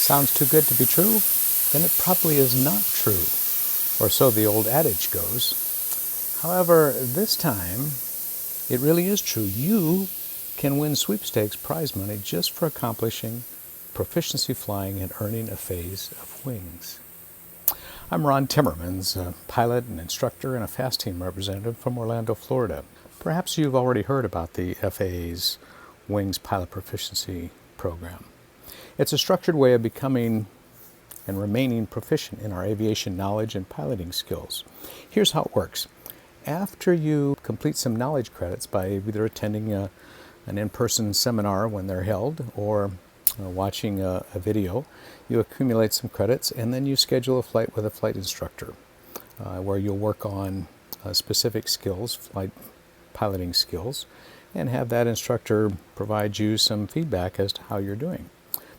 Sounds too good to be true? Then it probably is not true, or so the old adage goes. However, this time, it really is true. You can win sweepstakes prize money just for accomplishing proficiency flying and earning a phase of wings. I'm Ron Timmermans, a pilot and instructor and a FAASTeam representative from Orlando, Florida. Perhaps you've already heard about the FAA's Wings Pilot Proficiency Program. It's a structured way of becoming and remaining proficient in our aviation knowledge and piloting skills. Here's how it works. After you complete some knowledge credits by either attending an in-person seminar when they're held or watching a video, you accumulate some credits and then you schedule a flight with a flight instructor where you'll work on specific skills, flight piloting skills, and have that instructor provide you some feedback as to how you're doing,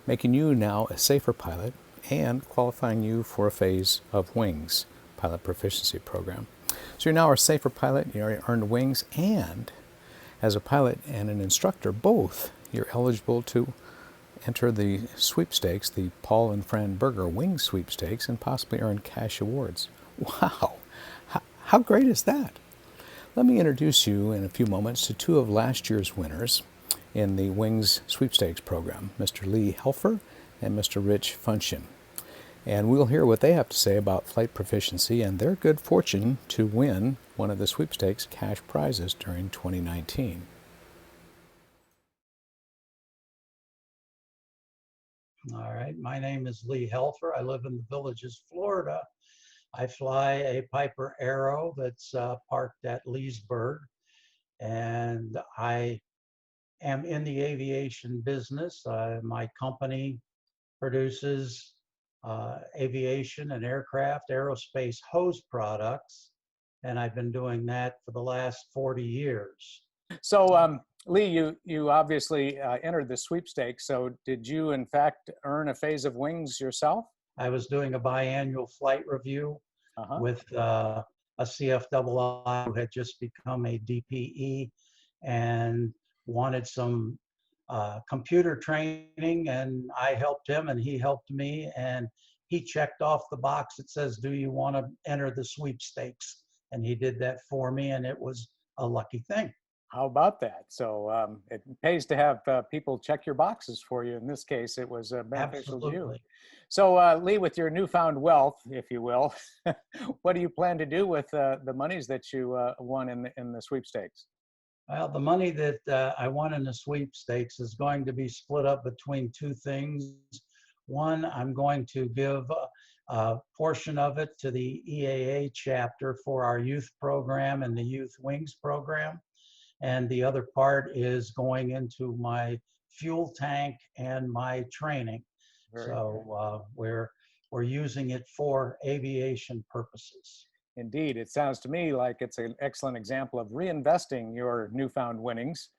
making you now a safer pilot and qualifying you for a phase of WINGS Pilot Proficiency Program. So you're now a safer pilot, you already earned wings, and as a pilot and an instructor, both, you're eligible to enter the sweepstakes, the Paul and Fran Berger Wings Sweepstakes, and possibly earn cash awards. Wow! How great is that? Let me introduce you in a few moments to two of last year's winners in the Wings Sweepstakes program, Mr. Lee Helfer and Mr. Rich Funcheon. And we'll hear what they have to say about flight proficiency and their good fortune to win one of the sweepstakes cash prizes during 2019. All right, my name is Lee Helfer. I live in the Villages, Florida. I fly a Piper Arrow that's parked at Leesburg, and I am in the aviation business. My company produces aviation and aircraft, aerospace hose products, and I've been doing that for the last 40 years. So, Lee, you obviously entered the sweepstakes. So did you, in fact, earn a phase of wings yourself? I was doing a biannual flight review with a CFAA who had just become a DPE and wanted some computer training, and I helped him and he helped me, and he checked off the box that says, do you want to enter the sweepstakes? And he did that for me, and it was a lucky thing. How about that? So it pays to have people check your boxes for you. In this case, it was beneficial to you. So Lee, with your newfound wealth, if you will, what do you plan to do with the monies that you won in the sweepstakes? Well, the money that I won in the sweepstakes is going to be split up between two things. One, I'm going to give a portion of it to the EAA chapter for our youth program and the Youth Wings program. And the other part is going into my fuel tank and my training. So we're using it for aviation purposes. Indeed, it sounds to me like it's an excellent example of reinvesting your newfound winnings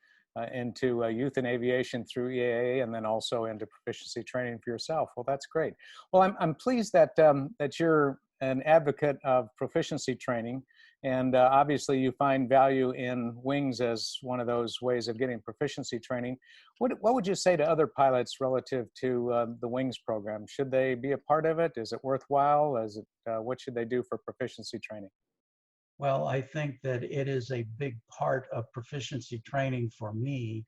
into youth and aviation through EAA, and then also into proficiency training for yourself. Well, that's great. Well, I'm pleased that that you're an advocate of proficiency training, and obviously you find value in wings as one of those ways of getting proficiency training. What would you say to other pilots relative to the wings program? Should they be a part of it? Is it worthwhile? What should they do for proficiency training? Well, I think that it is a big part of proficiency training for me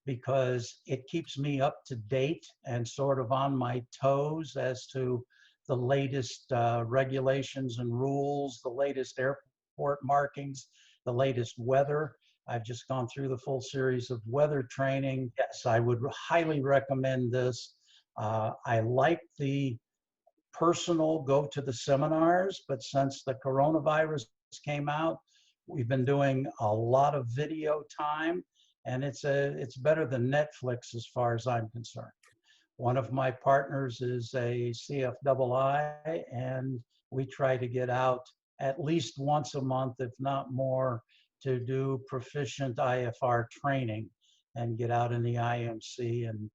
because it keeps me up to date and sort of on my toes as to the latest regulations and rules, the latest airport markings, the latest weather. I've just gone through the full series of weather training. Yes, I would highly recommend this. I like the personal go to the seminars, but since the coronavirus came out, we've been doing a lot of video time, and it's better than Netflix as far as I'm concerned. One of my partners is a CFAA, and we try to get out at least once a month, if not more, to do proficient IFR training and get out in the IMC and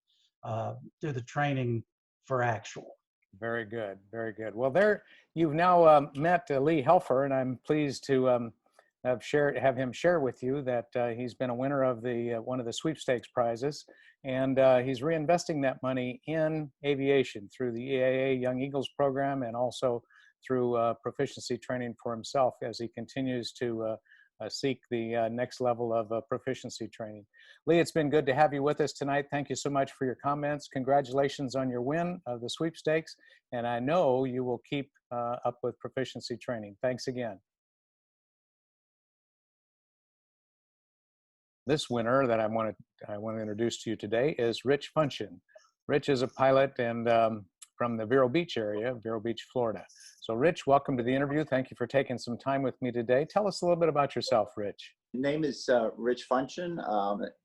do the training for actual. Very good, very good. Well, you've now met Lee Helfer, and I'm pleased to have him share with you that he's been a winner of the one of the sweepstakes prizes, and he's reinvesting that money in aviation through the EAA Young Eagles program, and also through proficiency training for himself as he continues to seek the next level of proficiency training. Lee, it's been good to have you with us tonight. Thank you so much for your comments. Congratulations on your win of the sweepstakes, and I know you will keep up with proficiency training. Thanks again. This winner that I want to introduce to you today is Rich Funcheon. Rich is a pilot and from the Vero Beach area, Vero Beach, Florida. So Rich, welcome to the interview. Thank you for taking some time with me today. Tell us a little bit about yourself, Rich. Name is Rich Funcheon,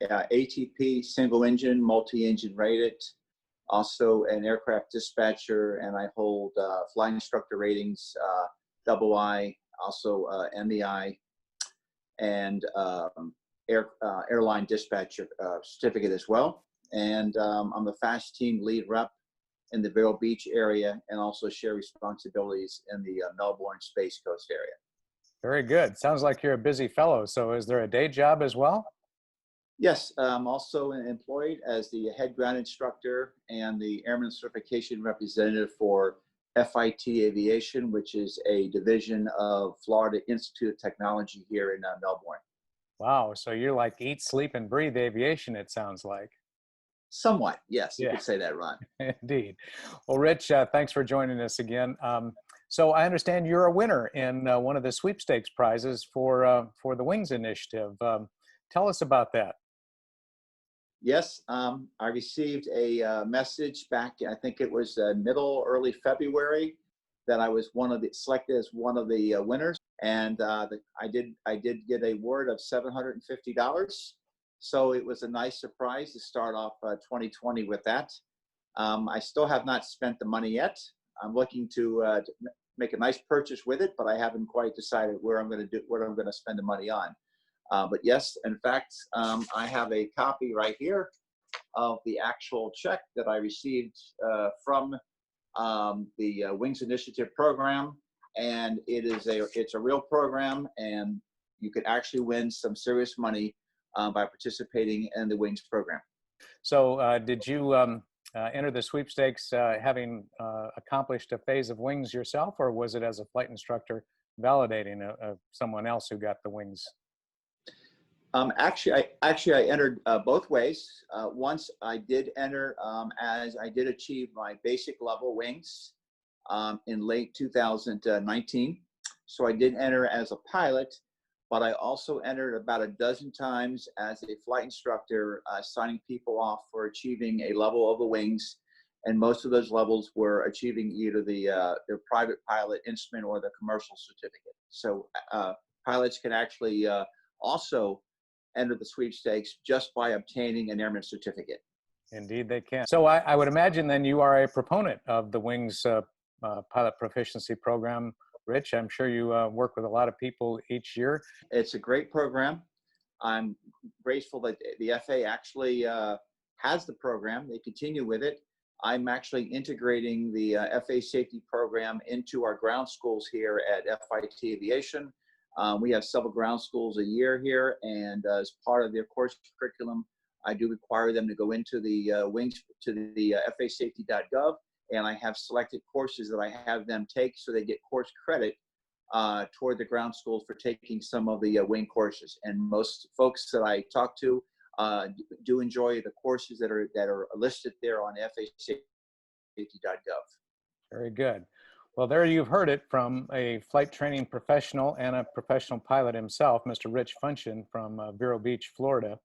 ATP single engine, multi-engine rated, also an aircraft dispatcher, and I hold flying instructor ratings, II, also MEI, and airline dispatcher certificate as well. And I'm the FAASTeam lead rep in the Vero Beach area, and also share responsibilities in the Melbourne Space Coast area. Very good. Sounds like you're a busy fellow. So is there a day job as well? Yes, I'm also employed as the head ground instructor and the airman certification representative for FIT Aviation, which is a division of Florida Institute of Technology here in Melbourne. Wow. So you're like eat, sleep, and breathe aviation, it sounds like. Somewhat, yes, you could say that, Ron. Indeed. Well, Rich, thanks for joining us again. So I understand you're a winner in one of the sweepstakes prizes for the Wings Initiative. Tell us about that. Yes, I received a message back, I think it was early February, that I was selected as one of the winners, and I did get a award of $750. So it was a nice surprise to start off 2020 with that. I still have not spent the money yet. I'm looking to make a nice purchase with it, but I haven't quite decided what I'm going to spend the money on. But yes, in fact, I have a copy right here of the actual check that I received from the Wings Initiative program, and it's a real program, and you could actually win some serious money by participating in the Wings program. So did you enter the sweepstakes having accomplished a phase of Wings yourself, or was it as a flight instructor validating someone else who got the Wings? Actually, I entered both ways. Once I did enter as I did achieve my basic level Wings in late 2019. So I did enter as a pilot, but I also entered about a dozen times as a flight instructor, signing people off for achieving a level of the Wings. And most of those levels were achieving either their private pilot instrument or the commercial certificate. So pilots can actually also enter the sweepstakes just by obtaining an airman certificate. Indeed, they can. So I would imagine then you are a proponent of the Wings pilot proficiency program. Rich, I'm sure you work with a lot of people each year. It's a great program. I'm grateful that the FAA actually has the program. They continue with it. I'm actually integrating the FAA safety program into our ground schools here at FIT Aviation. We have several ground schools a year here, and as part of their course curriculum, I do require them to go into the Wings to the FAASafety.gov, and I have selected courses that I have them take so they get course credit toward the ground schools for taking some of the wing courses. And most folks that I talk to do enjoy the courses that are listed there on FAASafety.gov. Very good. Well, there you've heard it from a flight training professional and a professional pilot himself, Mr. Rich Funcheon from Vero Beach, Florida.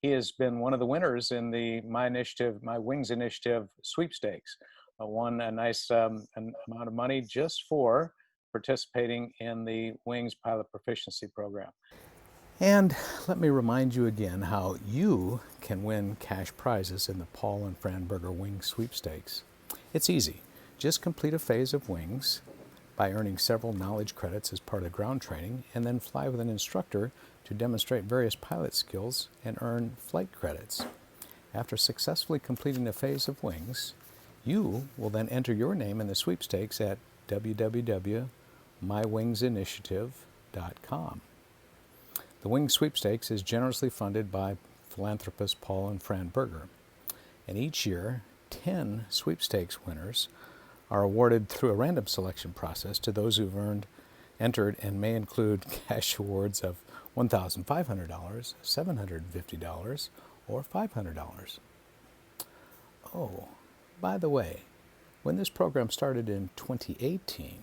He has been one of the winners in the My Wings Initiative sweepstakes. Won a nice amount of money just for participating in the Wings Pilot Proficiency Program. And let me remind you again how you can win cash prizes in the Paul and Fran Wings Sweepstakes. It's easy. Just complete a phase of Wings by earning several knowledge credits as part of ground training, and then fly with an instructor to demonstrate various pilot skills and earn flight credits. After successfully completing a phase of Wings, you will then enter your name in the sweepstakes at www.mywingsinitiative.com. The WINGS Sweepstakes is generously funded by philanthropists Paul and Fran Berger. And each year, 10 sweepstakes winners are awarded through a random selection process to those who've entered, and may include cash awards of $1,500, $750, or $500. Oh, by the way, when this program started in 2018,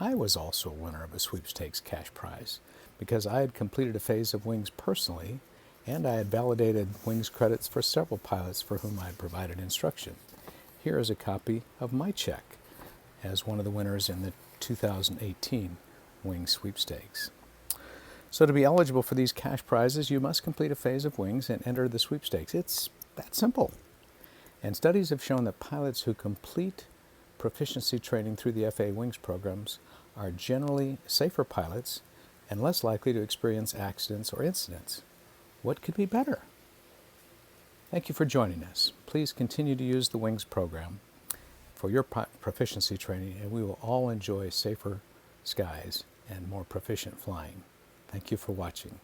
I was also a winner of a sweepstakes cash prize because I had completed a phase of WINGS personally, and I had validated WINGS credits for several pilots for whom I had provided instruction. Here is a copy of my check as one of the winners in the 2018 WINGS Sweepstakes. So to be eligible for these cash prizes, you must complete a phase of WINGS and enter the sweepstakes. It's that simple. And studies have shown that pilots who complete proficiency training through the FAA Wings programs are generally safer pilots and less likely to experience accidents or incidents. What could be better? Thank you for joining us. Please continue to use the WINGS program for your proficiency training, and we will all enjoy safer skies and more proficient flying. Thank you for watching.